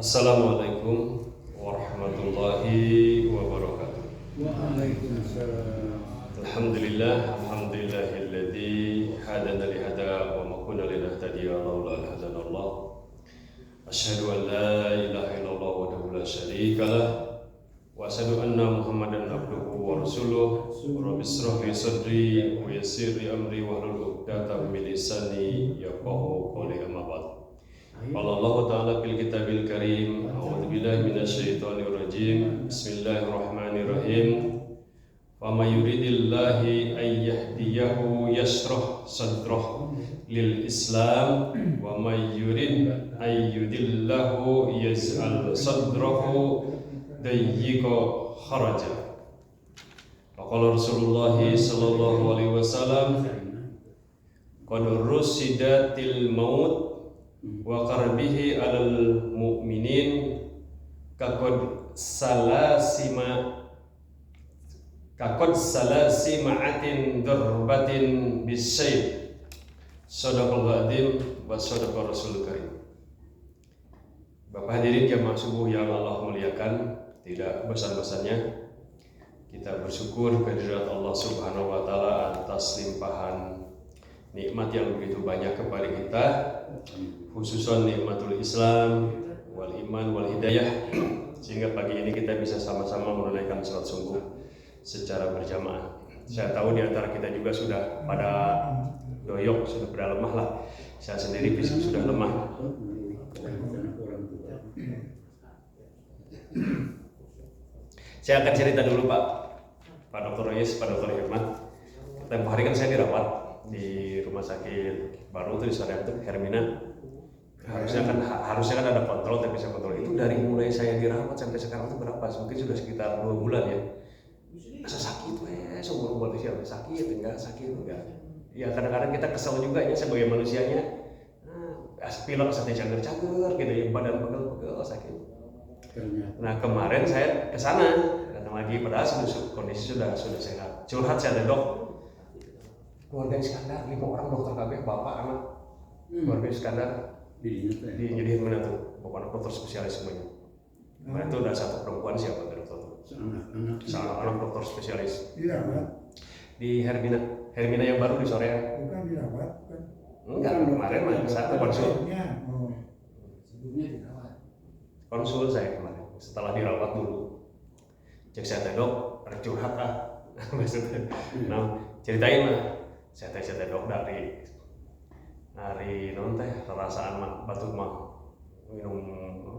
Assalamualaikum warahmatullahi wabarakatuh. Waalaikumsalam. Alhamdulillahilladzi hadana lihada wa ma kunna linahtadiya laula an hadanallah. Asyhadu an la ilaha illallah wahdahu la syarika lah wa asyhadu anna Muhammadan abduhu wa rasuluh. Rabbi ishrah li sadri wa yassir li amri wahlul 'uqdatam min lisani yafqahu qawli. Amma ba'd. Qala Allah Ta'ala fil Kitabil Karim, a'udzu billahi minasyaitonir rajim. Bismillahirrahmanirrahim. Wa may yuridillahu ay yahdiyahu yashrah sadrahu lil Islam wa may yurid ay yudillahu yaj'al sadrahu dayyiqa kharaja. Qala Rasulullah sallallahu alaihi wasallam, qad rusidatil maut wa qarbihi alal mu'minin kakod salasima'atin darbatin bisyayf. Shadaqal qadim wa shadaqar rasul karim. Bapak hadirin jamaah subuh yang Allah muliakan, tidak bosan-bosannya kita bersyukur kehadirat Allah Subhanahu wa taala atas limpahan nikmat yang begitu banyak kepada kita, khususan nikmatul Islam wal iman wal hidayah, sehingga pagi ini kita bisa sama-sama menunaikan salat subuh secara berjamaah. Saya tahu di antara kita juga sudah pada doyok, sudah pada lemah lah. Saya sendiri fisik sudah lemah. Saya akan cerita dulu Pak Dr. Royes, Pak Dr. Hikmat. Tempoh hari kan saya dirawat di rumah sakit baru itu di Soreang itu Hermina. Harusnya kan ada kontrol, tapi saya kontrol itu dari mulai saya dirawat sampai sekarang itu berapa? Mungkin sudah sekitar 2 bulan ya. Masa sakit seumur umur manusia sakit enggak. Ya kadang-kadang kita kesel juga ya sebagai manusianya. Pilek sate cager-cager gitu ya, badan pegel-pegel sakit. Nah kemarin saya ke sana datang lagi, padahal kondisi sudah sehat. Curhat saya ada dok. Keluarga Iskandar 5 orang dokter KB, bapak anak. Keluarga Iskandar jadi mana tuh? Bapak dokter spesialis semuanya. Nah itu ada satu perempuan, siapa tuh dokter? Anak dokter spesialis. Dirawat? Di Hermina yang baru di Soreang. Bukan dirawat kan? Enggak, kemarin mah saya konsul. Sebelumnya dirawat. Konsul saya kemarin. Setelah dirawat dulu. Cek saya dok, curhat maksudnya. Nah, ceritain lah. Saya dok dari non teh perasaan mah batuk mah minum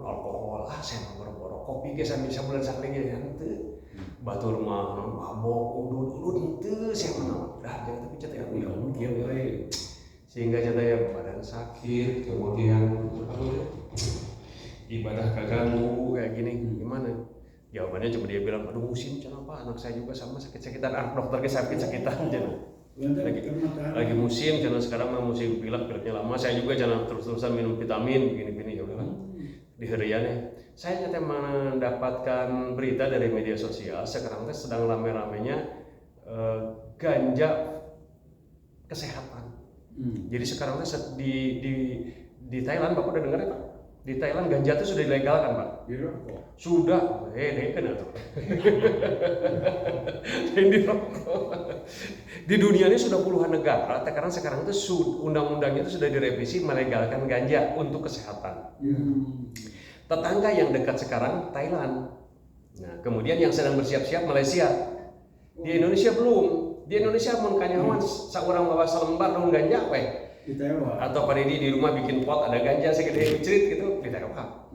alkohol saya mah boro-boro kopi ge sambil sabulan sakali ge henteu batur mah mabok udud henteu saya mah dah jangan tapi cat ya kieu we sehingga cat ya badan sakit, kemudian ibadah kaganggu kayak gini. Gimana jawabannya? Cuma dia bilang aduh musim kenapa anak saya juga sama sakit-sakitan, anak dokter ge sakit-sakitan jangan lagi musim, karena sekarang mah musim pileknya lama. Saya juga jangan terus-terusan minum vitamin begini ya udah di hariannya. Saya ternyata mendapatkan berita dari media sosial sekarang teh sedang rame-ramenya ganja kesehatan. Jadi sekarang teh di Thailand, Bapak udah dengar ya Pak? Di Thailand ganja itu sudah dilegalkan Pak. Sudah, kan itu. Di dunia ini sudah puluhan negara, karena sekarang itu undang-undangnya itu sudah direvisi melegalkan ganja untuk kesehatan. Tetangga yang dekat sekarang Thailand. Nah, kemudian yang sedang bersiap-siap Malaysia. Di Indonesia belum. Di Indonesia mun kanyawan saurang bawa selembar daun ganja weh. Atau pada di rumah bikin pot ada ganja segede cerit gitu ditewak.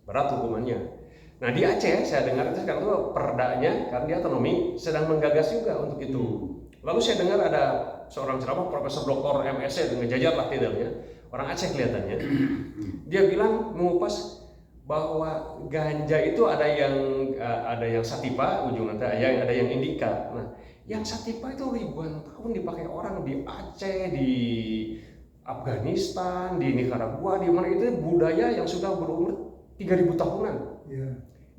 Berat hukumannya. Nah di Aceh saya dengar itu sekarang tuh perdanya karena dia otonomi sedang menggagas juga untuk itu. Lalu saya dengar ada seorang ceramah Profesor Dr. MSc dengan jajar lah tidaknya orang Aceh kelihatannya. Dia bilang mengupas bahwa ganja itu ada yang sativa ujungnya ada yang indica. Nah yang sativa itu ribuan tahun dipakai orang di Aceh, di Afghanistan, di Nicaragua, di mana itu budaya yang sudah berumur 3.000 tahunan.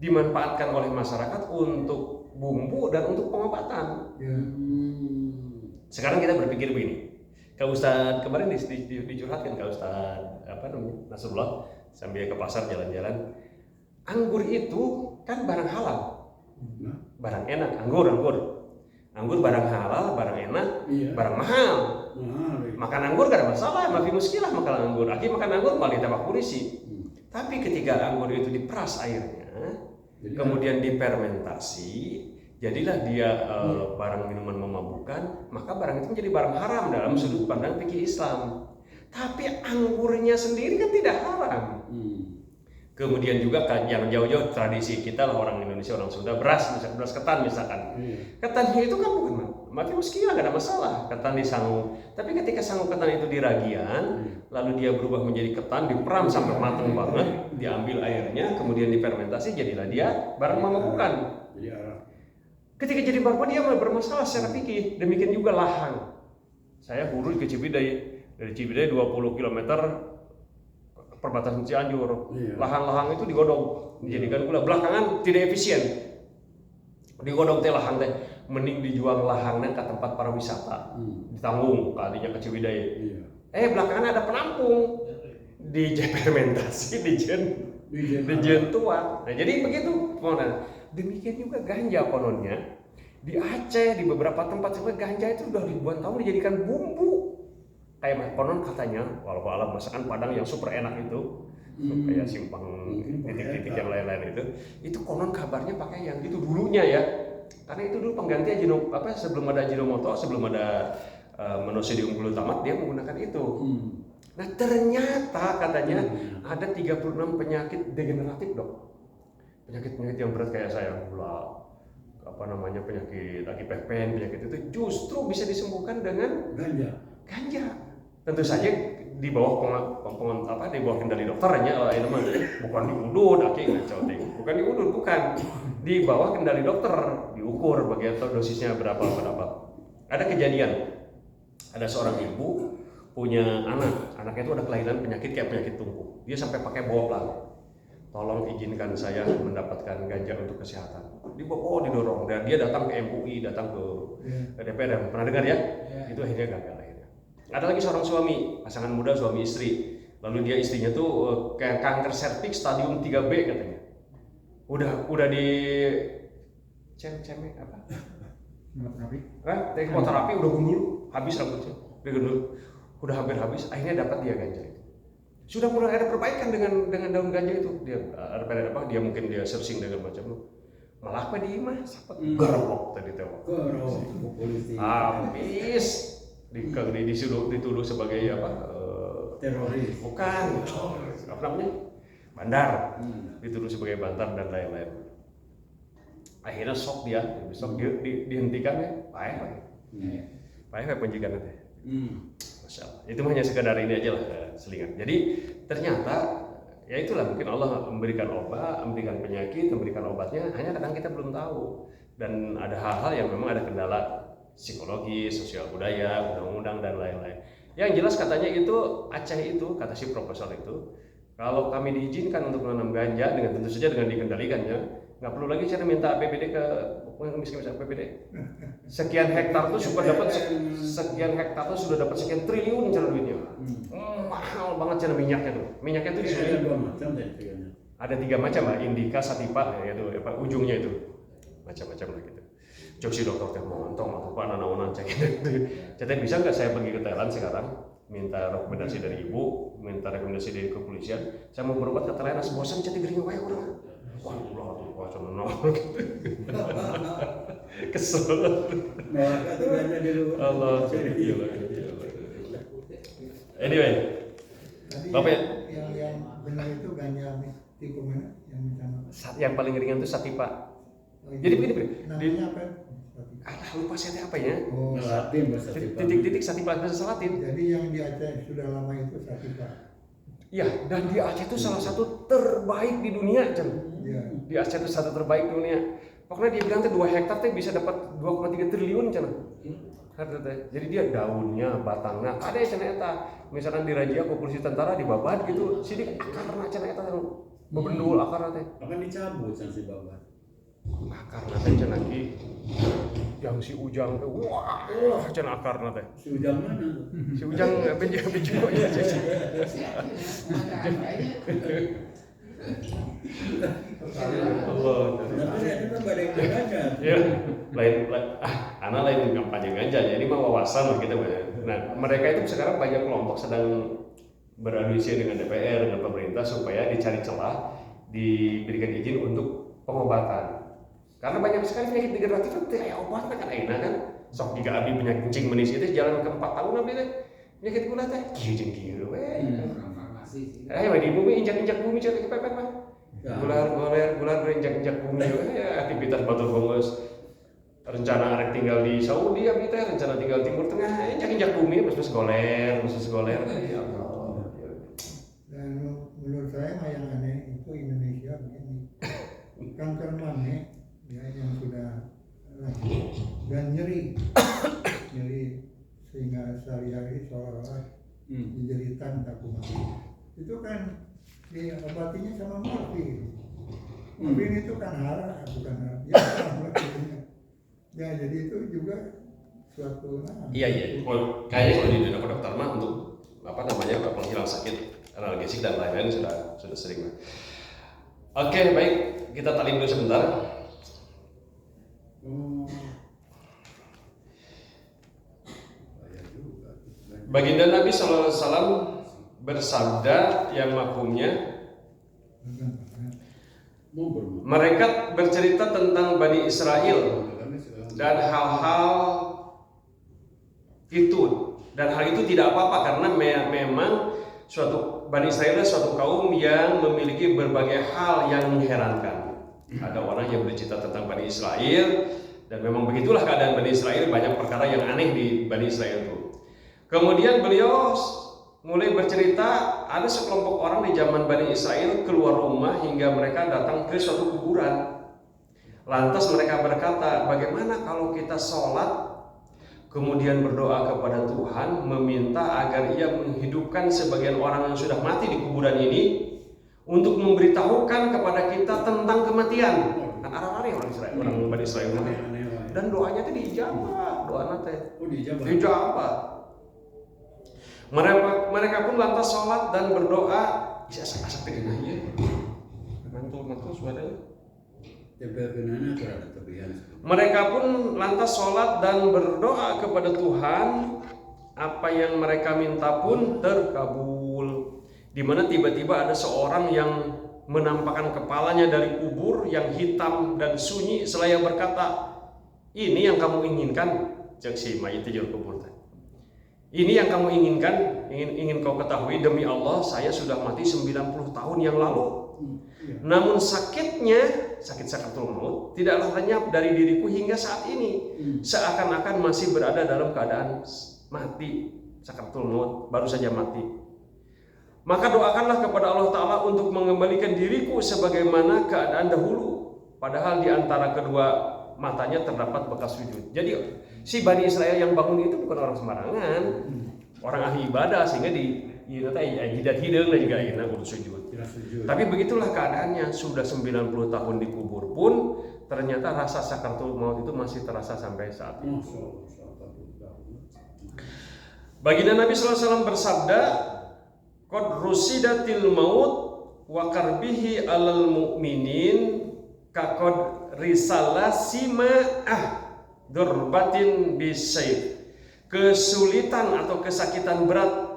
Dimanfaatkan oleh masyarakat untuk bumbu dan untuk pengobatan. Sekarang kita berpikir begini, Kak Ustadz kemarin dicurhatkan Kak Ustadz Nasrullah sambil ke pasar jalan-jalan. Anggur itu kan barang halal, barang enak. Anggur barang halal, barang enak, barang mahal. Makan anggur gak ada masalah, mafi muskilah makan anggur. Makan anggur malah ditambah kurisi. Tapi ketika anggur itu diperas airnya, kemudian difermentasi, jadilah dia barang minuman memabukkan, maka barang itu menjadi barang haram dalam sudut pandang fikih Islam. Tapi anggurnya sendiri kan tidak haram. Kemudian juga yang jauh-jauh tradisi kita lah orang Indonesia, orang Sunda, beras ketan misalkan. Ketannya itu kan bukan mati muskilah, gak ada masalah, ketan disangu. Tapi ketika sangu ketan itu diragian, lalu dia berubah menjadi ketan, diperam sampai matang banget, diambil airnya, kemudian difermentasi, jadilah dia barang memabukkan. Ketika jadi barang dia bermasalah secara fikih. Demikian juga lahang. Saya urus ke Ciwidey, dari Ciwidey 20 km perbatasan Cianjur. Lahang-lahang itu digodong, dijadikan gula. Belakangan tidak efisien. Digodong teh lahang teh, mending dijual lahangnya ke tempat para wisata. Ditanggung kalinya ke Ciwidey. Belakangan ada penampung. Difermentasi, dijen tuan. Nah, jadi begitu. Demikian juga ganja kononnya. Di Aceh, di beberapa tempat ganja itu udah ribuan tahun dijadikan bumbu. Kayak konon katanya, walau alam masakan Padang yang super enak itu, kayak simpang titik-titik yang lain-lain itu konon kabarnya pakai yang itu dulunya ya, karena itu dulu pengganti sebelum ada Ajinomoto, sebelum ada monosodium glutamat dia menggunakan itu. Nah ternyata katanya ada 36 penyakit degeneratif dok, penyakit yang berat kayak saya gula, penyakit akipepen, penyakit itu justru bisa disembuhkan dengan ganja. Tentu saja di bawah di bawah kendali dokter aja itu mah bukan diudut bukan diudut, bukan di bawah kendali dokter, diukur bagaimana dosisnya berapa. Ada kejadian, ada seorang ibu punya anaknya itu ada kelainan penyakit kayak penyakit tungku, dia sampai pakai bawa pelang, tolong izinkan saya mendapatkan ganja untuk kesehatan. Didorong, dan dia datang ke MUI, datang ke DPR, pernah dengar ya? Itu akhirnya gagal. Ada lagi seorang suami, pasangan muda suami istri, lalu dia istrinya tuh kayak kanker serviks stadium 3B katanya. Udah di kemoterapi udah gundul, habis rambutnya, udah hampir habis, akhirnya dapat dia ganja itu. Sudah mulai ada perbaikan dengan daun ganja itu. Dia mungkin dia searching dengan macam malah apa di mah gerobok tadi tewak. Habis dituduh sebagai teroris, bukan bandar, dituduh sebagai bandar dan lain-lain. Akhirnya dihentikan ya, pakai penjikan itu. Masya Allah. Itu hanya sekadar ini aja lah selingan. Jadi ternyata ya itulah, mungkin Allah memberikan obat, memberikan penyakit, memberikan obatnya, hanya kadang kita belum tahu. Dan ada hal-hal yang memang ada kendala psikologi, sosial budaya, undang-undang dan lain-lain. Yang jelas katanya itu Aceh itu, kata si profesor itu, kalau kami diizinkan untuk menanam ganja dengan tentu saja dengan dikendalikannya, nggak perlu lagi cara minta APBD ke miskin APBD. Sekian hektar tuh sudah dapat sekian triliun cara duitnya. Mahal banget cara minyaknya tuh. Minyaknya tuh di sini ada 3 macam lah, indika, sativa, yaitu ujungnya itu macam-macam lah gitu. Cok si dokter teh mau ontong atau apa anak-anak cek bisa nggak saya pergi ke Thailand sekarang, minta rekomendasi dari ibu, minta rekomendasi dari kepolisian, saya mau berobat ke Thailand, bosan cek gering wae orang. Wah cuman kesel. Allah. Anyway, Bapak yang benar itu ganja tipe mana yang paling ringan itu sativa. Jadi begini, namanya apa? Lupa saya apa ya? Titik-titik sativa bahasa Latin. Jadi yang di Aceh sudah lama itu sativa. Iya, dan di Aceh itu salah satu terbaik di dunia, Cem. Iya. Di Aceh itu satu terbaik di dunia. Pokoknya dia bilang 2 hektar bisa dapat 2,3 triliun, Cem. Jadi dia daunnya, batangnya, ada ya Cem eta. Misalkan di Raja Polisi Tentara dibabat gitu, sidik akarna Cem eta bebendul akarna teh. Akan dicabut si babat. Akarna teh Cem lagi si Ujang teh wah can akarna teh. Si Ujang mana? Si Ujang bejo Allah. Tapi saya itu pada yang ganja. Ya, anak lain kampanye ganja, jadi mah wawasan lah kita. Nah, mereka itu sekarang banyak kelompok sedang beradu isi dengan DPR, dengan pemerintah supaya dicari celah, diberikan izin untuk pengobatan. Karena banyak sekali penyakit degeneratif itu kayak obat kan enak kan. Sok jika abdi punya kencing manis itu jalan ke 4 tahun abdi teh. Penyakit gula teh kieu jeung kieu we. Ayo di bumi injak-injak bumi cek kepepet mah. Gular injak-injak bumi ya aktivitas batu bongos. Rencana arek tinggal di Saudi abdi teh, rencana tinggal Timur Tengah, injak-injak bumi terus goler. Ya Allah. Dan menurut saya mah yang aneh itu Indonesia begini. Kanker mane ya yang sudah lanjut dan nyeri sehingga sehari-hari seolah-olah dijeritan tak mati. Itu kan diobatinya sama morfin. Morfin itu kan hara, bukan hara. Ya jadi itu juga suatu Iya. Kayaknya kalau di dunia kedokteran mah untuk penghilang sakit analgesik dan lain-lain sudah sering. Oke, baik, kita talim dulu sebentar. Baginda Nabi SAW bersabda yang mafhumnya, mereka bercerita tentang Bani Israel dan hal itu tidak apa-apa karena memang suatu Bani Israel suatu kaum yang memiliki berbagai hal yang mengherankan. Ada orang yang bercerita tentang Bani Israel dan memang begitulah keadaan Bani Israel, banyak perkara yang aneh di Bani Israel itu. Kemudian beliau mulai bercerita ada sekelompok orang di zaman Bani Israel keluar rumah hingga mereka datang ke suatu kuburan. Lantas mereka berkata, bagaimana kalau kita sholat kemudian berdoa kepada Tuhan meminta agar ia menghidupkan sebagian orang yang sudah mati di kuburan ini untuk memberitahukan kepada kita tentang kematian. Kan arah-arah orang Israel, orang Bani Israel dan doanya itu dijawab, doa nate dijawab. Mereka pun lantas sholat dan berdoa. Asak-asak tegenah ya. Mantul suaranya. Mereka pun lantas sholat dan berdoa kepada Tuhan. Apa yang mereka minta pun terkabul. Di mana tiba-tiba ada seorang yang menampakkan kepalanya dari kubur yang hitam dan sunyi seraya berkata, ini yang kamu inginkan? Cek si mayit itu kubur. Ini yang kamu inginkan, ingin kau ketahui, demi Allah saya sudah mati 90 tahun yang lalu. Namun sakit sakaratul maut tidaklah lenyap dari diriku hingga saat ini. Seakan-akan masih berada dalam keadaan mati, sakaratul maut, baru saja mati. Maka doakanlah kepada Allah Ta'ala untuk mengembalikan diriku sebagaimana keadaan dahulu. Padahal di antara kedua matanya terdapat bekas sujud. Jadi si Bani Israel yang bangun itu bukan orang sembarangan, orang ahli ibadah, sehingga jidat hidung dan juga akhirnya sujud. Tapi begitulah keadaannya, sudah 90 tahun dikubur pun ternyata rasa sakaratul maut itu masih terasa sampai saat ini. Baginda Nabi SAW bersabda, qad rusidatil maut wa karbihi alal mu'minin kaqad risala sima'ah durbatin bisayf. Kesulitan atau kesakitan berat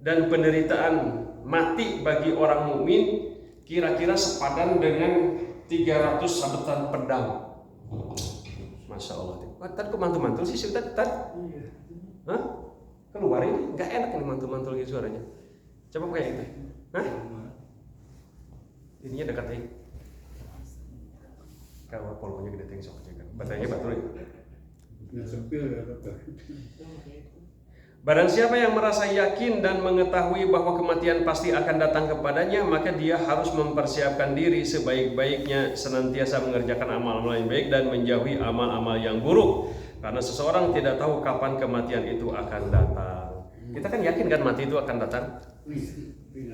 dan penderitaan mati bagi orang mukmin kira-kira sepadan dengan 300 sabetan pedang. Masya Allah. Tadi kok mantul-mantul sih Ustaz? Hah? Keluar ini nggak enak ini mantul-mantul gitu suaranya. Coba kayak gitu. Hah? Ininya dekat nih. Kalau polonya gede tinggi sok aja kan. Baterainya baterai. Barang siapa yang merasa yakin dan mengetahui bahwa kematian pasti akan datang kepadanya, maka dia harus mempersiapkan diri sebaik-baiknya, senantiasa mengerjakan amal-amal yang baik dan menjauhi amal-amal yang buruk. Karena seseorang tidak tahu kapan kematian itu akan datang. Kita kan yakin kan mati itu akan datang.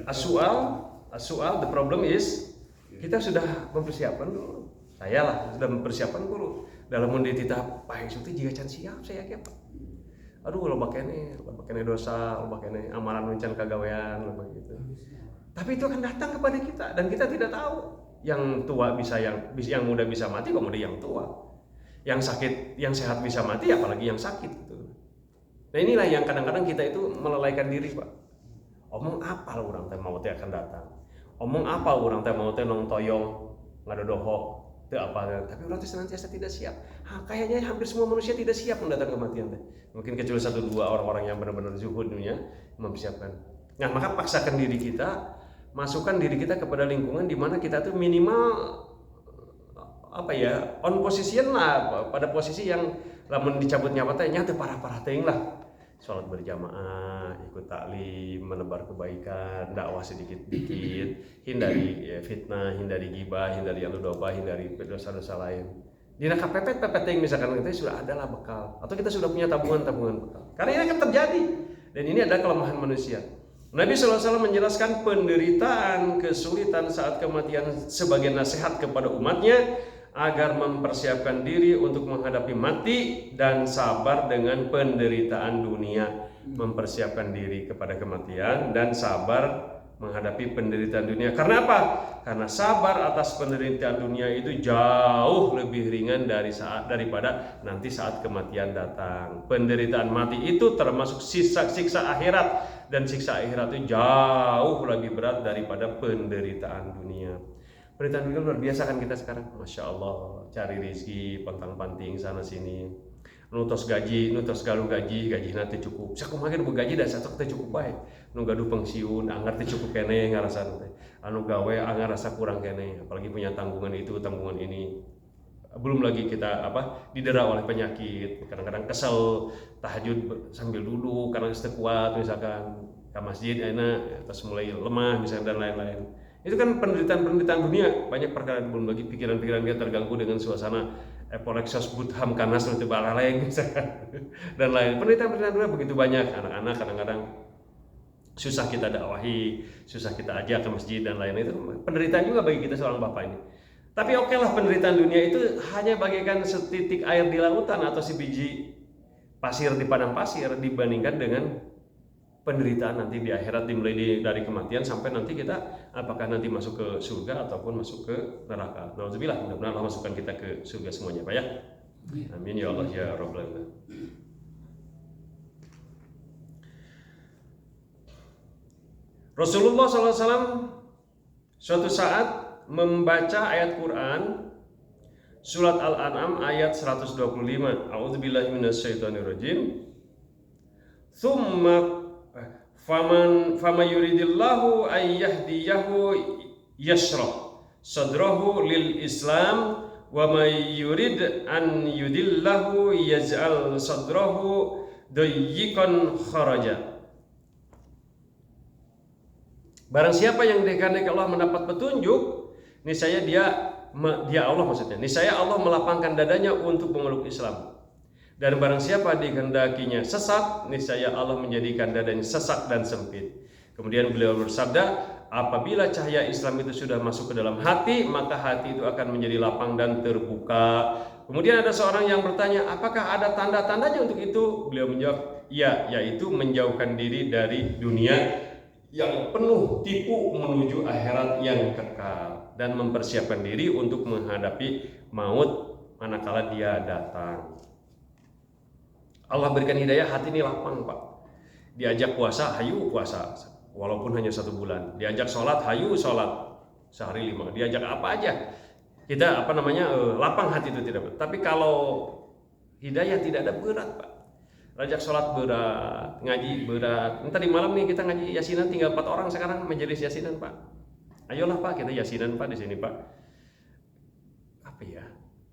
As-su'al, the problem is kita sudah mempersiapkan dulu. Saya lah sudah mempersiapkan dulu. dalam mundi titah pae suti jiga can siap saya yakin Pak. Aduh loba kene dosa, loba kene amalan mencan kagawean loba gitu. Tapi itu akan datang kepada kita dan kita tidak tahu. Yang tua bisa yang muda bisa mati, kok muda yang tua. Yang sakit, yang sehat bisa mati, apalagi yang sakit gitu. Nah inilah yang kadang-kadang kita itu melalaikan diri Pak. Omong apa orang teh mau teh akan datang. Omong apa orang teh mau teh nong toyong ngadodoho teu apa, tapi orang teh senantiasa tidak siap. Kayaknya hampir semua manusia tidak siap mendatang kematian teh. Mungkin kecuali 1-2 orang-orang yang benar-benar zuhud dunia mempersiapkan. Nah, maka paksakan diri kita, masukkan diri kita kepada lingkungan di mana kita tuh minimal on position lah, pada posisi yang lamun dicabut nyawa teh nya teu parah-parah teuing lah. Sholat berjamaah, ikut taklim, menebar kebaikan, dakwah sedikit-sedikit, hindari fitnah, hindari gibah, hindari adu domba, hindari dosa-dosa lain. Dina kapepet yang misalkan kita sudah adalah bekal, atau kita sudah punya tabungan bekal. Karena ini akan terjadi, dan ini adalah kelemahan manusia. Nabi SAW menjelaskan penderitaan, kesulitan saat kematian sebagai nasihat kepada umatnya agar mempersiapkan diri untuk menghadapi mati dan sabar dengan penderitaan dunia. Mempersiapkan diri kepada kematian dan sabar menghadapi penderitaan dunia. Karena apa? Karena sabar atas penderitaan dunia itu jauh lebih ringan daripada nanti saat kematian datang. Penderitaan mati itu termasuk siksa akhirat, dan siksa akhirat itu jauh lebih berat daripada penderitaan dunia. Penderitaan dunia luar biasa kan kita sekarang, masya Allah, cari rezeki pantang-panting sana sini, nutos gaji nanti cukup. Sakumaha ge gaji dan satu teh cukup bae. Nu gaduh pensiun, anggar teh cukup kene ngarasan teh. Anu gawe anggar rasa kurang kene, apalagi punya tanggungan itu, tanggungan ini. Belum lagi kita didera oleh penyakit, kadang-kadang kesel tahajud sambil duduk karena teu kuat misalkan ke masjid enak, terus mulai lemah misalkan dan lain-lain. Itu kan penderitaan dunia, banyak perkara, belum lagi pikiran-pikiran kita terganggu dengan suasana Epolexos Budham Kanas nanti balaleng misalkan dan lain. Penderitaan dunia begitu banyak. Anak-anak kadang-kadang susah kita dakwahi, susah kita ajak ke masjid dan lain. Itu penderitaan juga bagi kita seorang bapak ini. Tapi oke lah, penderitaan dunia itu hanya bagaikan setitik air di lautan atau sebiji pasir di padang pasir dibandingkan dengan penderitaan nanti di akhirat, dimulai dari kematian sampai nanti kita apakah nanti masuk ke surga ataupun masuk ke neraka. Nauzubillah, mudah-mudahan Allah masukkan kita ke surga semuanya Pak ya. Amin ya Allah ya Rabbal alamin. Rasulullah SAW suatu saat membaca ayat Quran surat Al-An'am ayat 125. A'udzubillahi minasyaitonirrajim. Tsumma fama yuridillahu ay yahdiyahu yashrah sadrahu lil Islam wa may yurid an yudillahu yaj'al sadrahu dayyiqan kharaja. Barang siapa yang dikehendaki Allah mendapat petunjuk, niscaya dia Allah maksudnya, niscaya Allah melapangkan dadanya untuk memeluk Islam. Dan barang siapa dikehendakinya sesat, niscaya Allah menjadikan dadanya sesak dan sempit. Kemudian beliau bersabda, apabila cahaya Islam itu sudah masuk ke dalam hati, maka hati itu akan menjadi lapang dan terbuka. Kemudian ada seorang yang bertanya, apakah ada tanda-tandanya untuk itu? Beliau menjawab, ya, yaitu menjauhkan diri dari dunia yang penuh tipu menuju akhirat yang kekal, dan mempersiapkan diri untuk menghadapi maut manakala dia datang. Allah berikan hidayah, hati ini lapang Pak. Diajak puasa, hayu puasa, walaupun hanya 1 bulan. Diajak sholat, hayu sholat sehari 5. Diajak apa aja, kita lapang hati itu tidak berat. Tapi kalau hidayah tidak ada, berat Pak. Diajak sholat berat, ngaji berat. Tadi malam nih kita ngaji yasinan, tinggal 4 orang sekarang majelis yasinan Pak. Ayolah Pak, kita yasinan Pak di sini Pak. Apa ya?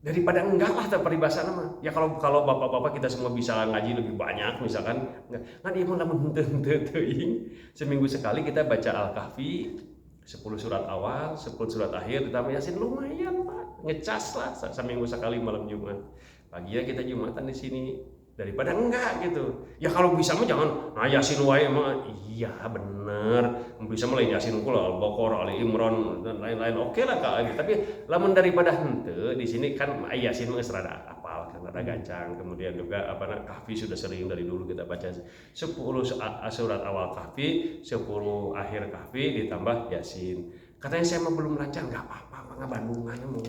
Daripada enggak lah peribahasa nama. Ya kalau bapak-bapak kita semua bisa ngaji lebih banyak misalkan, kan ieu mah lamun teuing seminggu sekali kita baca Al-Kahfi 10 surat awal, 10 surat akhir ditambah Yasin, lumayan Pak. Ngecas lah seminggu sekali malam Jumat. Pagi ya kita Jumatan di sini. Daripada enggak gitu. Ya kalau bisa mah jangan Yasin wae mah. Iya bener. Bisa mah lain Yasin unggul Al-Baqarah, Ali Imran dan lain-lain. Oke lah Kak. Tapi lamun daripada henteu di sini kan Yasin mah rada apa hafal kan ada gancang. Kemudian juga Kahfi sudah sering dari dulu kita baca 10 surat awal Kahfi, 10 akhir Kahfi ditambah Yasin. Katanya saya mah belum lancar, nggak apa-apa, nggak bandungannya mau.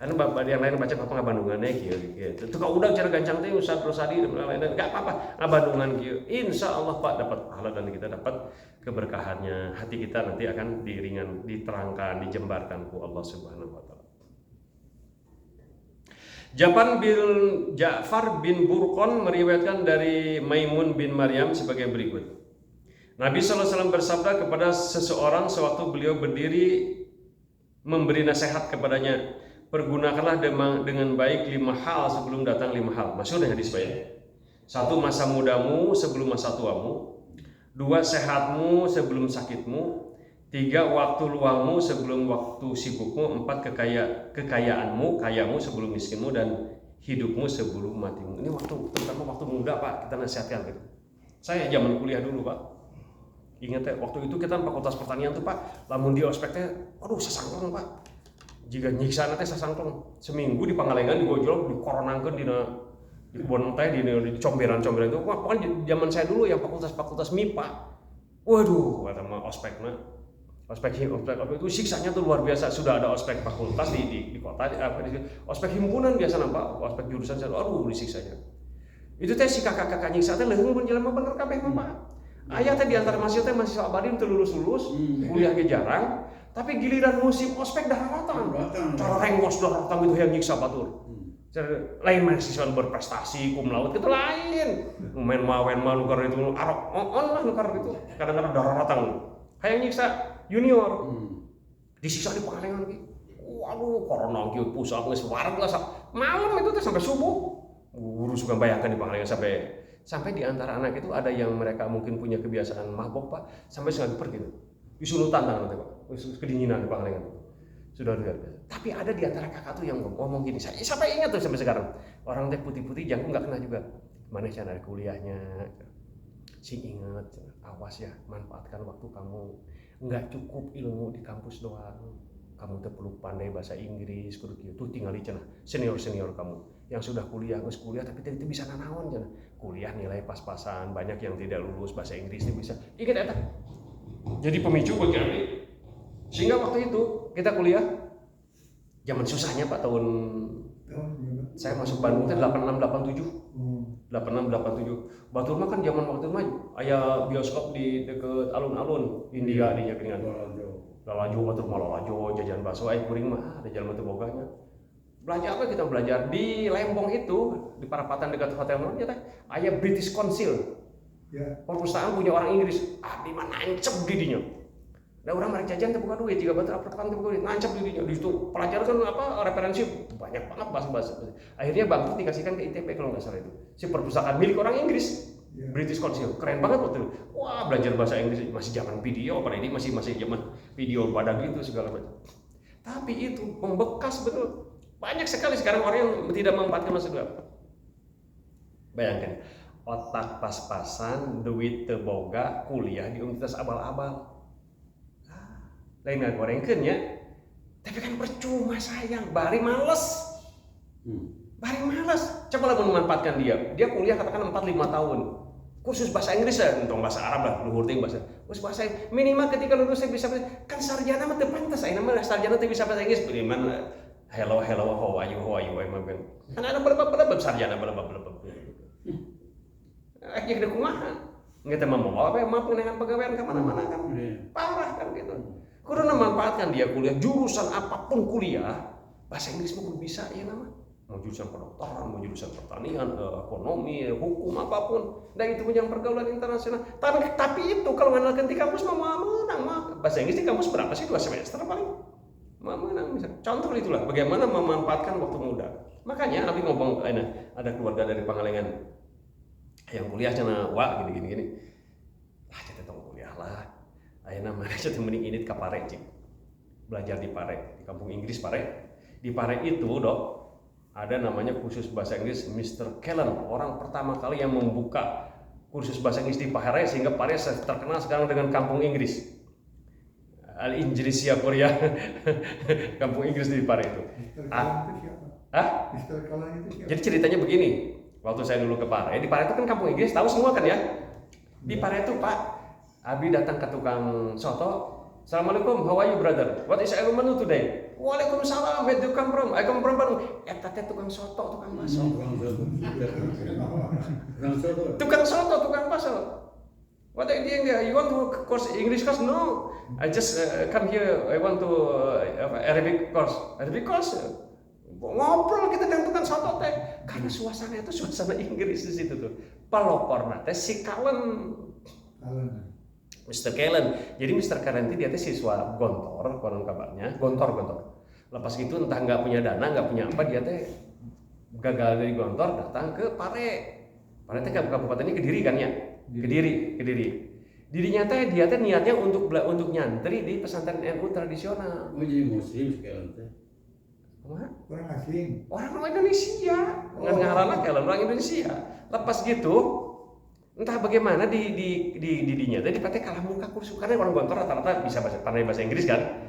Anu bapak yang lain baca apa nggak bandungannya gitu. Itu kalau udah cara gancang teh Ustaz Rosadi dan lain-lain nggak apa-apa, nggak bandungan gitu. Insya Allah Pak dapat pahala dan kita dapat keberkahannya. Hati kita nanti akan diterangkan, dijembarkan ku Allah Subhanahu wa taala. Ja'far bin Burqon meriwayatkan dari Maimun bin Maryam sebagai berikut. Nabi SAW bersabda kepada seseorang sewaktu beliau berdiri memberi nasihat kepadanya, pergunakanlah dengan baik 5 hal sebelum datang 5 hal. Masyhur hadis baik. 1. Masa mudamu sebelum masa tuamu. 2. Sehatmu sebelum sakitmu. 3. Waktu luangmu sebelum waktu sibukmu. 4. Kayamu sebelum miskinmu, dan hidupmu sebelum matimu. Ini terutama waktu muda Pak, kita nasihatkan gitu. Saya zaman kuliah dulu Pak, ingat ya, waktu itu kita fakultas pertanian tuh Pak, lamun di ospeknya, aduh sasangklong Pak. Jika nyiksa nanti sasangklong, seminggu di Pangalengan, di Gojol, di koronangkeun di kebun teh, di comberan-comberan itu. Wah, pokoknya zaman saya dulu yang fakultas MIPA, waduh, kata mah ospeknya, ospek itu siksanya tuh luar biasa. Sudah ada ospek fakultas di kota, ospek himpunan biasa Pak, ospek jurusan saya, aduh disiksanya. Itu teh si kakak-kakak nyiksa teh leung mun jelema bener kabeh mah Pak. Ayah teh diantar mahasiswa abadi teu lulus kuliah ge jarang, tapi giliran musim ospek daratan. Cara rengos daratan itu yang nyiksa batur. Lain mahasiswa berprestasi cum laude itu lain. Main mawen mah nukar itu arok on lah nukar itu. Kadang-kadang daratan. Hayang nyiksa junior. Disiksa di Pangalengan ki. Waduh, corona ki pusat geus wareg lah malam itu teh sampai subuh. Guru suka bayangkan di Pangalengan sampai di antara anak itu ada yang mereka mungkin punya kebiasaan mabok Pak, sampai sengaja pergi disuruh tantang nanti Pak, kedinginan di Pangalengan sudah luar biasa. Tapi ada di antara kakak tuh yang ngomong gini, saya sampai ingat tuh sampai sekarang, orang teh putih-putih jangkung nggak kena juga, mana cara kuliahnya, sih ingat, awas ya, manfaatkan waktu kamu, nggak cukup ilmu di kampus doang, kamu teh perlu pandai bahasa Inggris, kudu kieu tinggal cenah senior kamu yang sudah kuliah tapi tidak bisa nanaon cenah. Kuliah nilai pas-pasan, banyak yang tidak lulus bahasa Inggris itu bisa. Ingat eta. Jadi pemicu bagi kami. Sehingga waktu itu kita kuliah zaman susahnya Pak, tahun saya masuk Bandung teh 86 87. Batur mah kan zaman waktu mah aya bioskop di deket alun-alun India di Jakarta. Lalajo batur mah lalajo jajan bakso kuring mah ada jalan teu boganya. Belajar apa kita belajar di Lembong itu, di Parapatan dekat hotel mana teh aya British Council. Ya. Perpustakaan punya orang Inggris. Di mana nancep di dinya. Da urang mari jajan teh buka duit, jiga batur pertama teh buka duit, nancep di dinya. Di situ pelajaran referensi banyak banget bahasa-bahasa. Akhirnya bangkrut dikasihkan ke ITB kalau enggak salah itu. Si perpustakaan milik orang Inggris. Ya. British Council. Keren banget waktu itu. Wah, belajar bahasa Inggris masih zaman video, pada ini masih zaman video pada gitu segala macam. Tapi itu membekas betul. Banyak sekali sekarang orang yang tidak memanfaatkan masa tua. Bayangkan, otak pas-pasan, duit teboga, kuliah di universitas abal-abal. Lain nggak gorengkeun ya. Tapi kan percuma sayang, bari males. Coba lah memanfaatkan dia. Dia kuliah katakan 4-5 tahun. Khusus bahasa Inggris ya, untung bahasa Arab lah, luhur ting bahasa. Khusus bahasa minimal ketika lulus saya bisa kan sarjana mah teu pantes, ayeuna mah sarjana teu bisa bahasa Inggris, minimal hello, how are you, emang kan. Kan ada belebeb sarjana belebeb. Akhirnya kita kumaha. Kita mau apa ya, mau dengan pegawaian ke mana-mana kan. Parah kan gitu. Kudu memanfaatkan dia kuliah jurusan apapun kuliah, bahasa Inggris mah bisa ya nama. Mau jurusan kedokteran, mau jurusan pertanian, ekonomi, hukum apapun. Dan itu yang pergaulan internasional. Tapi itu kalau ngandalkan di kampus mah menang mah. Bahasa Inggris di kampus berapa sih? 2 semester paling. Menang misalnya. Contoh itulah bagaimana memanfaatkan waktu muda. Makanya Abi ngomong ada keluarga dari Pangalengan yang kuliah cenah wa gini. Lah kita tong kuliah lah. Ayeuna mah cenah mending init ka Pare cik. Belajar di Pare, di kampung Inggris Pare. Di Pare itu, Dok, ada namanya kursus bahasa Inggris Mr. Kellen, orang pertama kali yang membuka kursus bahasa Inggris di Pare sehingga Pare terkenal sekarang dengan kampung Inggris. Al-Inggris ya Korea. Kampung Inggris di Pare itu. Historikalnya itu siapa? Jadi ceritanya begini, waktu saya dulu ke Pare, di Pare itu kan kampung Inggris, tahu semua kan ya? Di Pare itu Pak, Abi datang ke tukang soto. Assalamualaikum, how are you brother? What is your menu today? Waalaikumsalam, where do you come from? I come from Bandung. Tete tukang soto, tukang bakso. Tukang soto, tukang bakso. What are you doing? You want to course English course? No, I just come here. I want to Arabic course. Arabic course. Ngobrol kita dengan tukang soto teh. Karena suasana itu suasana Inggris di situ tuh. Pelopor nate si Kalen. Mr. Kellen. Jadi Mr. Kellen itu dia tuh siswa Gontor, konon kabarnya, Gontor. Lepas itu entah nggak punya dana, nggak punya apa, dia teh gagal dari Gontor datang ke Pare. Pare teh kabupatennya Kediri kan ya? Kediri. Dirinya teh dia teh niatnya untuk nyantri di pesantren NU tradisional. Oh jadi muslim sekarang teh. Orang asing. Orang Indonesia. Ngaranna Kellen orang Indonesia. Lepas gitu entah bagaimana di didinya tadi pateh kalah muka kursus karena orang Gontor rata-rata bisa pandai bahasa Inggris kan,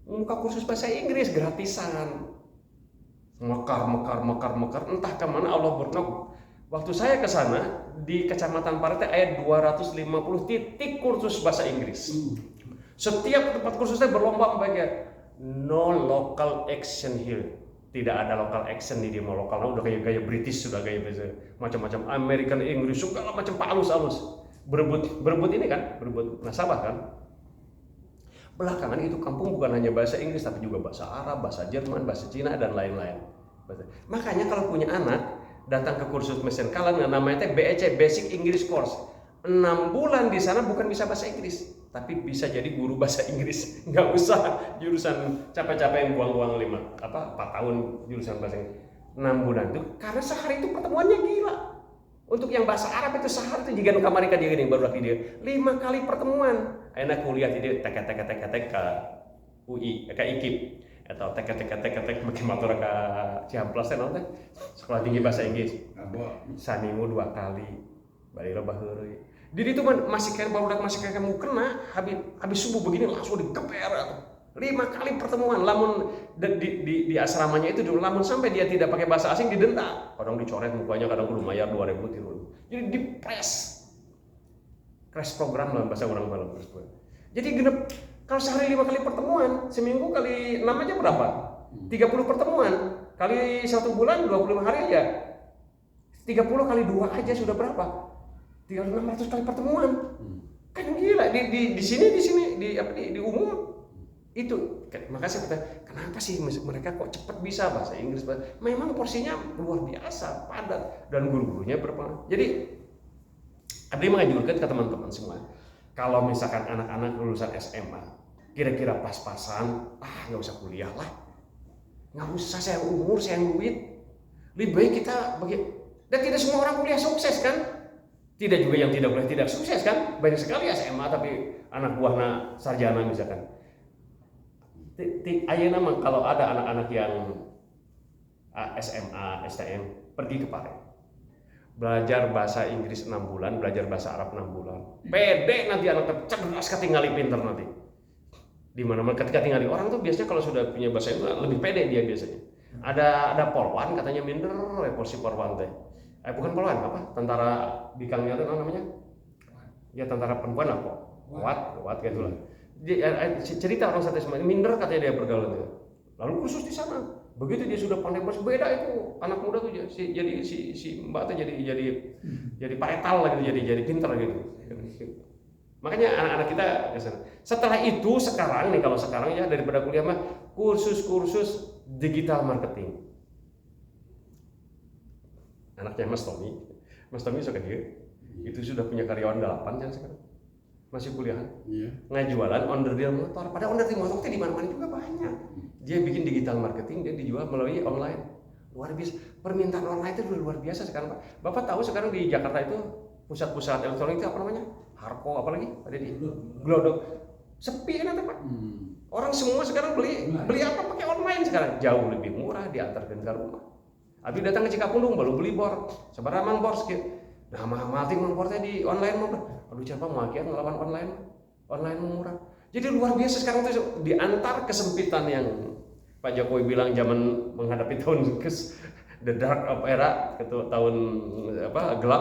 muka kursus bahasa Inggris gratisan, mekar entah kemana Allah berkah. Waktu saya ke sana di Kecamatan Pare ada 250 titik kursus bahasa Inggris. Setiap tempat kursusnya berlomba bagian no local action here. Tidak ada local action di demo lokal, udah kayak gaya British, sudah gaya macam-macam American English, segala macam halus. Berebut ini kan, berebut nasabah kan. Belakangan itu kampung bukan hanya bahasa Inggris tapi juga bahasa Arab, bahasa Jerman, bahasa Cina dan lain-lain. Makanya kalau punya anak datang ke kursus mesin kalian namanya BEC Basic English Course. 6 bulan di sana bukan bisa bahasa Inggris, tapi bisa jadi guru bahasa Inggris. Nggak usah jurusan capek-capek yang buang-buang 4 tahun jurusan bahasa Inggris. 6 bulan itu karena sehari itu pertemuannya gila. Untuk yang bahasa Arab itu sehari itu jika kamari ka dia baru lagi dia 5 kali pertemuan. Enak kuliah dia tek ke UI ke IKIP atau tek bikin motor ke Ciamplas teh sekolah tinggi bahasa Inggris. Sanimu 2 kali. Bari loba heureuy. Jadi itu masih kayak barudak masih kayak kamu kena habis subuh begini langsung digeber atau 5 kali pertemuan lamun di asramanya itu dulu lamun sampai dia tidak pakai bahasa asing didenda, kadang dicoret mukanya, kadang kudu bayar 2.000 tiru. Jadi di crash program dalam bahasa orang Malang. Jadi genep kalau sehari 5 kali pertemuan, seminggu kali 6 aja berapa? 30 pertemuan kali 1 bulan 25 hari aja. 30 kali 2 aja sudah berapa? 300 kali pertemuan. Kan gila di sini di umum itu. Makanya saya kata, kenapa sih mereka kok cepat bisa bahasa Inggris? Memang porsinya luar biasa, padat dan guru-gurunya berpengalaman. Jadi Abdi menganjurkan ke teman-teman semua, kalau misalkan anak-anak lulusan SMA kira-kira pas-pasan, nggak usah kuliah lah, nggak usah saya umur, saya duit, lebih baik kita dan tidak semua orang kuliah sukses kan? Tidak juga yang tidak boleh tidak sukses kan? Banyak sekali SMA tapi anak buahnya sarjana misalkan. Ayeuna mah kalau ada anak-anak yang SMA, STM pergi ke Pare. Belajar bahasa Inggris 6 bulan, belajar bahasa Arab 6 bulan. Pede nanti anak cerdas ketinggali pinter nanti. Di mana-mana ketika tinggali orang tuh biasanya kalau sudah punya bahasa Inggris lebih pede dia biasanya. Ada polwan katanya minder porsi polwan teh. Bukan polwan apa? Tentara bikangnya itu namanya? Ya tentara perempuan apa? Kuat gitu lah. Cerita orang satu semua minder katanya dia bergaul itu. Lalu kursus di sana. Begitu dia sudah pandai bahasa beda itu anak muda tuh jadi si Mbak tuh jadi paetal lah gitu, jadi pintar gitu. Makanya anak-anak kita ke sana. Setelah itu sekarang nih kalau sekarang ya daripada kuliah mah kursus digital marketing. Anaknya Mas Tommy suka dia, itu sudah punya karyawan 8 kan sekarang, masih kuliahan, ngajualan onder deal motor, padahal onder deal motor di mana-mana juga banyak. Dia bikin digital marketing, dia dijual melalui online, luar biasa. Permintaan online itu luar biasa sekarang Pak. Bapak tahu sekarang di Jakarta itu pusat-pusat elektronik itu apa namanya? Harko apalagi ada di Glodok, sepi nanti Pak. Orang semua sekarang beli apa pakai online sekarang, jauh lebih murah, diantarkan ke rumah. Abi datang ke Cikapundung baru beli bor, sebarang mang bor sedikit. Nah mahal ting mang bornya di online mah. Aduh siapa mau kian ngelawan online murah. Jadi luar biasa sekarang itu diantar kesempitan yang Pak Jokowi bilang zaman menghadapi tahun the dark of era, tahun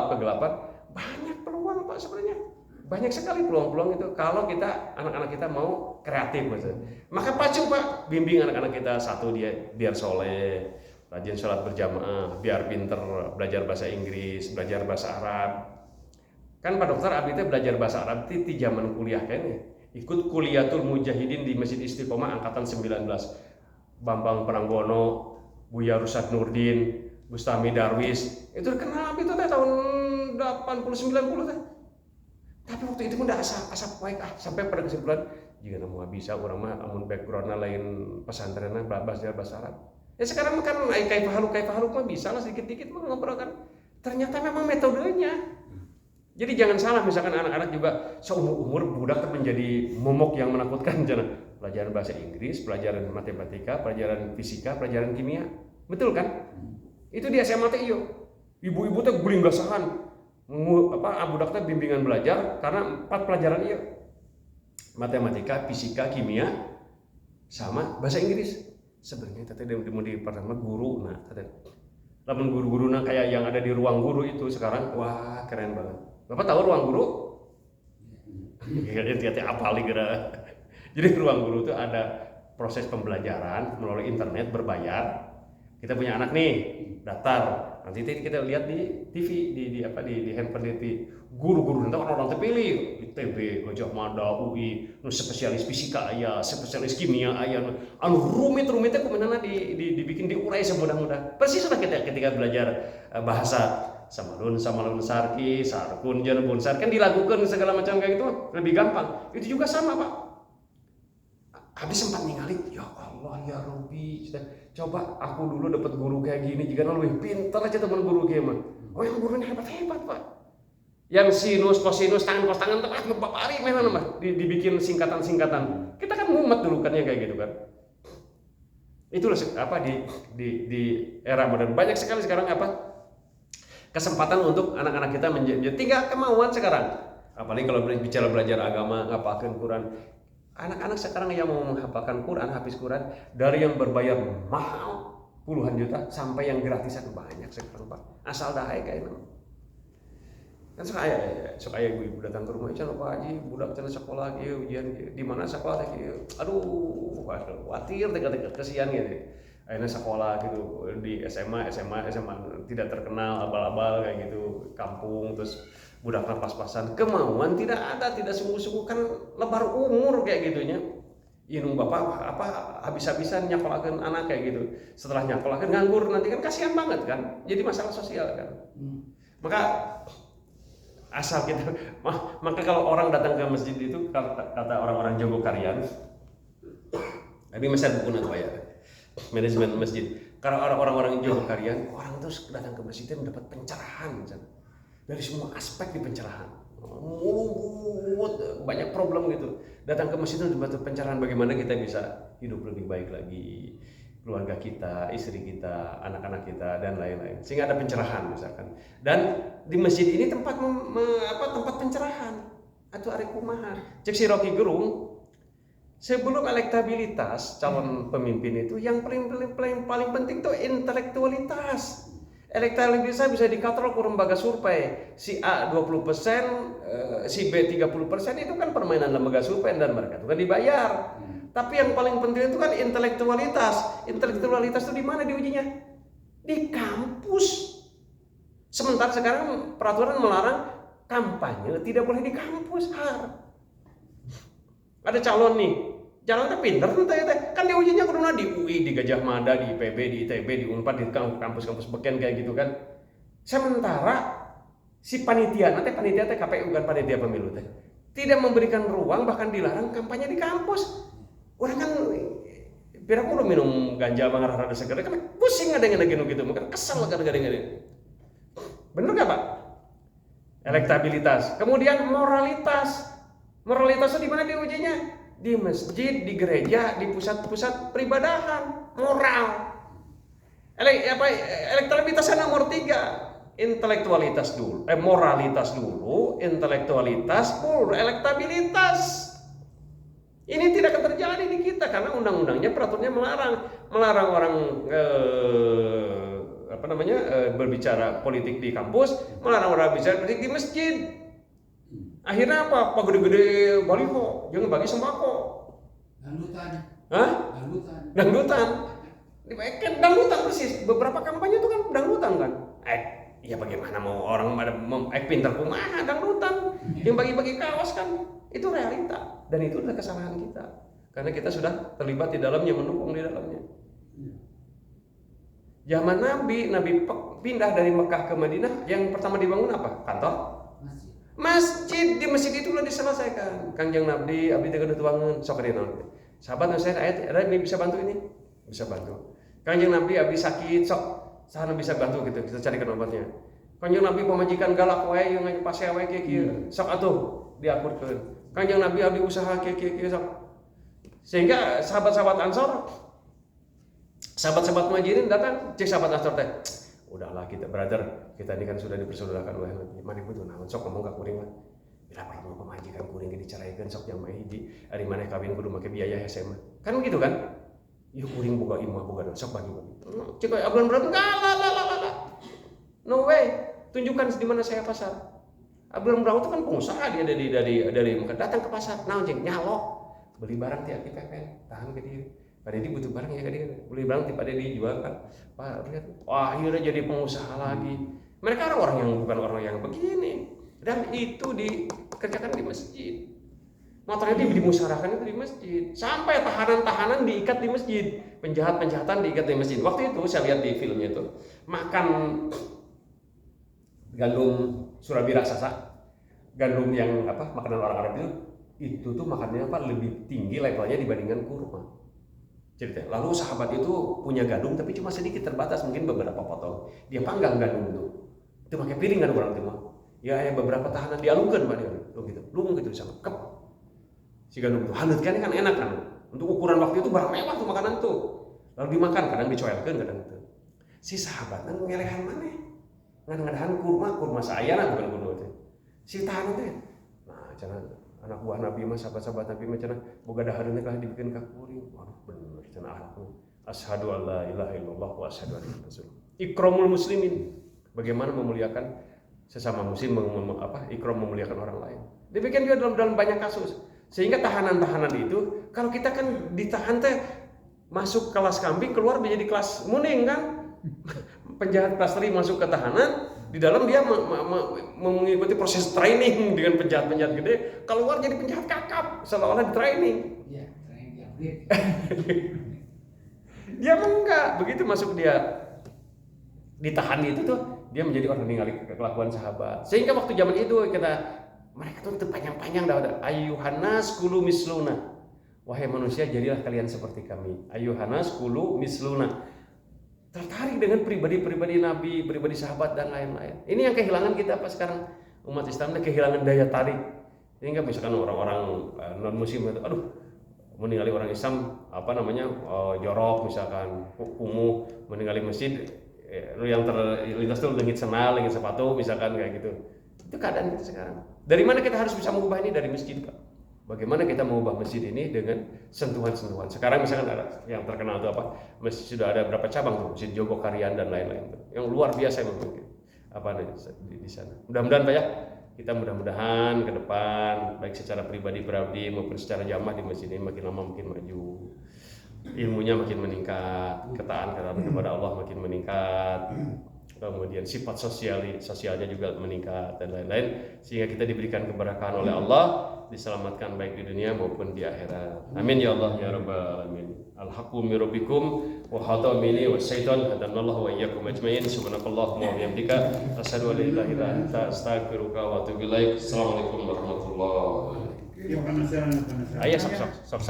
kegelapan, banyak peluang Pak sebenarnya. Banyak sekali peluang-peluang itu kalau kita anak-anak kita mau kreatif maksudnya. Maka pacu Pak, bimbing anak-anak kita, satu dia biar soleh, rajin sholat berjamaah, biar pinter belajar bahasa Inggris, belajar bahasa Arab. Kan Pak Dokter Abi itu belajar bahasa Arab itu di zaman kuliah kayaknya. Ikut Kuliatul Mujahidin di Masjid Istiqomah angkatan 19. Bambang Pranggono, Buya Rusad Nurdin, Bustami Darwis, itu kenal Abi itu tahun 80-90 teh. Tapi waktu itu pun udah asap baik sampai pada kesimpulan jika namu bisa orang mah amun backgroundnya lain pesantrennya bahasa Arab. Ya sekarang kan kaifahaluk mah bisa lah sedikit-sedikit mah ngobrol kan. Ternyata memang metodenya. Jadi jangan salah, misalkan anak-anak juga seumur-umur budak menjadi momok yang menakutkan, jangan pelajaran bahasa Inggris, pelajaran matematika, pelajaran fisika, pelajaran kimia, betul kan? Itu di SMA teh iyo, ibu-ibu teh guling gasahan, budak teh bimbingan belajar karena 4 pelajaran iyo, matematika, fisika, kimia, sama bahasa Inggris. Sebenarnya teh mau di pertama guru, nah teh, lamun guru-guru kayak yang ada di ruang guru itu sekarang, wah keren banget. Bapak tahu ruang guru? Tiap-tiap apal gara. Jadi ruang guru itu ada proses pembelajaran melalui internet berbayar. Kita punya anak nih, daftar. Nanti kita lihat di TV, di handphone di guru-guru nanti orang terpilih, ITB, Gajah Mada, UI, spesialis fisika aya, spesialis kimia aya, anu rumit-rumitnya kumanana dibikin diurai semudah-mudah. Persis sudah kita ketika belajar bahasa samalun sarki, sarkun janubun sar kan dilakukan segala macam kayak gitu lebih gampang. Itu juga sama Pak. Habis sempat ningali, ya Allah ya Rabbi, coba aku dulu dapat guru kayak gini, jika lebih pintar aja teman guru kayak mah. Oh yang gurunya hebat Pak. Yang sinus, kosinus, tangan tepat ngepapari memang mah dibikin singkatan-singkatan. Kita kan mumet dulu kan yang kayak gitu kan. Itulah di era modern banyak sekali sekarang kesempatan untuk anak-anak kita menjadi tinggal kemauan sekarang. Apalagi kalau bicara belajar agama, ngapalkeun Quran. Anak-anak sekarang yang mau menghafalkan Quran, hafiz Quran, dari yang berbayar mahal puluhan juta sampai yang gratisan banyak sekarang Pak. Asal dahae kayak itu. Kan sok aya ibu datang ke rumah, "Can Pak Haji, budak teh sekolah ieu ujian di mana sekolah teh ieu." Aduh, khawatir teh kesian gitu. Akhirnya sekolah gitu di SMA tidak terkenal, abal-abal kayak gitu, kampung, terus budaknya pas-pasan, kemauan tidak ada, tidak sungguh-sungguh, kan lebar umur kayak gitunya. Inung bapak habis-habisan nyakolakeun anak kayak gitu. Setelah nyakolakeun nganggur nanti kan kasihan banget kan. Jadi masalah sosial kan. Maka asal kita maka kalau orang datang ke masjid itu kata orang-orang Jogokarian, ini masih buku apa ya? Manajemen masjid. Karena orang-orang Jogokarian, orang terus datang ke masjid dan mendapat pencerahan misalnya. Dari semua aspek di pencerahan. Banyak problem gitu. Datang ke masjid itu mendapat pencerahan bagaimana kita bisa hidup lebih baik lagi, keluarga kita, istri kita, anak-anak kita dan lain-lain. Sehingga ada pencerahan misalkan. Dan di masjid ini tempat tempat pencerahan atau arek kumaha. Cek si Rocky Gerung, sebelum elektabilitas calon pemimpin itu yang paling penting itu intelektualitas. Elektabilitas bisa dikatalog ke lembaga survei. Si A 20%, si B 30% itu kan permainan lembaga survei dan mereka itu kan dibayar. Tapi yang paling penting itu kan intelektualitas. Intelektualitas itu di mana diujinya? Di kampus. Sementara sekarang peraturan melarang kampanye tidak boleh di kampus. Ada calon nih, jalannya pinter kan diujinya karena di UI, di Gajah Mada, di IPB, di ITB, di Unpad, di kampus-kampus beken kayak gitu kan. Sementara si panitia KPU kan panitia pemilu teh tidak memberikan ruang, bahkan dilarang kampanye di kampus. Orang kan biar aku udah minum ganja mangar rada seger kan pusing ada yang gitu, makan kesel kadang-kadang. Bener gak Pak? Elektabilitas. Kemudian moralitas. Moralitas itu di mana diujinya? Di masjid, di gereja, di pusat-pusat peribadahan, moral. Elektabilitas nomor 3, intelektualitas dulu, moralitas dulu, intelektualitas, elektabilitas. Ini tidak akan terjadi di kita karena undang-undangnya, peraturannya melarang orang berbicara politik di kampus, melarang orang bicara politik di masjid. Akhirnya apa? Pak gede-gede baliho, jangan bagi sembako. Dangdutan. Hah? Dangdutan. Dangdutan persis. Beberapa kampanye itu kan dangdutan kan. Ya bagaimana mau orang pintar kumaha dangdutan yang bagi-bagi kaos kan, itu realita dan itu adalah kesalahan kita karena kita sudah terlibat di dalamnya, mendukung di dalamnya. Zaman Nabi pindah dari Mekah ke Madinah, yang pertama dibangun apa? Kantor? Masjid. Di masjid itulah diselesaikan. Kangjeng Nabi abdi teu tuangeun sok dina. Sahabat saya ada yang bisa bantu ini? Bisa bantu. Kangjeng Nabi abdi sakit sok sana bisa bantu gitu, kita carikan obatnya. Kanjeng Nabi pemajikan galak wae yang pasea wae kieu sok atuh diakurkeun. Kanjeng Nabi abdi usaha kieu sok. Sehingga sahabat-sahabat Ansor, sahabat-sahabat Muhajirin datang, cek sahabat Ansor teh, udahlah kita brother, kita ini kan sudah dipersaudarakan wae. Mari butuh naon sok ngomong ka kuring mah. Bila perlu pemajikan kuring dicaraykeun sok jamaah hiji, ari maneh kawin kudu make biaya SMA. Kan begitu kan? Ieu kuring boga imah boga sok bagi-bagi. Cek abang berat enggak lah. No way. Tunjukkan di mana saya pasar. Abang berat itu kan pengusaha, dia dari datang ke pasar. Naon cek nyalok. Beli barang ti aki pepen, tahan ke dia. Pada dia butuh barang ya ke dia. Beli barang ti pada dia jual kan. Pak lihat. Wah, akhirnya jadi pengusaha lagi. Mereka orang yang bukan orang yang begini. Dan itu dikerjakan di masjid. Motornya dimusyawarahkan itu di masjid. Sampai tahanan-tahanan diikat di masjid, penjahat-penjahatan diikat di masjid. Waktu itu saya lihat di filmnya itu makan gandum surabi raksasa, gandum yang makanan orang Arab itu tuh makannya lebih tinggi levelnya dibandingkan kurma. Cerita. Lalu sahabat itu punya gandum tapi cuma sedikit terbatas, mungkin beberapa potong. Dia panggang gandum itu pakai piring kan orang tua. Ya beberapa tahanan dialungkan Pak dia. Gitu. Lung gitu sama kep. Si gandum itu hanut kan enak kan. Untuk ukuran waktu itu barang mewah tuh makanan tuh. Lalu dimakan, kadang dicoelkeun kadang itu. Si sahabat nang ngelehan maneh. Ngan-ngadahan kurma saya nah bukan kudu teh. Si tahanan teh. Nah, cenah anak buah Nabi mah sahabat-sahabat Nabi mah cenah boga dahareun teh dibikin ka kuring. Waduh bener cenah aku. Asyhadu alla ilaha illallah wa asyhadu anna rasulullah. Ikramul muslimin. Bagaimana memuliakan sesama muslim, ikram memuliakan orang lain. Demikian juga dalam banyak kasus. Sehingga tahanan-tahanan itu, kalau kita kan ditahan teh masuk kelas kambing, keluar menjadi kelas muning kan. Penjahat kelas 3 masuk ke tahanan, di dalam dia mengikuti proses training dengan penjahat-penjahat gede, keluar jadi penjahat kakap, seolah-olah di training. Iya, training. Dia enggak, begitu masuk dia ditahan itu tuh, dia menjadi orang ningali kelakuan sahabat. Sehingga waktu zaman itu mereka tuh panjang-panjang dah ayyuhannas kulu misluna. Wahai manusia, jadilah kalian seperti kami. Ayyuhannas kulu misluna. Tertarik dengan pribadi-pribadi Nabi, pribadi sahabat dan lain-lain. Ini yang kehilangan kita apa sekarang? Umat Islam kehilangan daya tarik. Sehingga misalkan orang-orang non muslim itu meninggali orang Islam jorok misalkan, kumuh, meninggali masjid yang terlintas tuh lengit senal, lengit sepatu misalkan kayak gitu. Itu keadaan kita sekarang. Dari mana kita harus bisa mengubah ini? Dari masjid, Pak. Bagaimana kita mengubah masjid ini dengan sentuhan-sentuhan. Sekarang misalkan ada yang terkenal itu masjid sudah ada berapa cabang tuh, Masjid Jogokarian dan lain-lain tuh. Yang luar biasa mungkin di sana. Mudah-mudahan Pak ya, kita mudah-mudahan ke depan baik secara pribadi maupun secara jamaah di masjid ini makin lama makin maju. Ilmunya makin meningkat, ketaatan kepada Allah makin meningkat. Kemudian sifat sosialnya juga meningkat dan lain-lain, sehingga kita diberikan keberkahan oleh Allah, diselamatkan baik di dunia maupun di akhirat. Amin ya Allah ya rabbal alamin. Al-haqqu min rabbikum wa hadha minni wa syaitan hadanallahu wa iyyakum ajmain. Subhanakallahumma wa bihamdika asyhadu an la ilaha illa anta astaghfiruka wa atubu ilaik. Assalamualaikum warahmatullahi wabarakatuh. Iya, panas. Ayo sok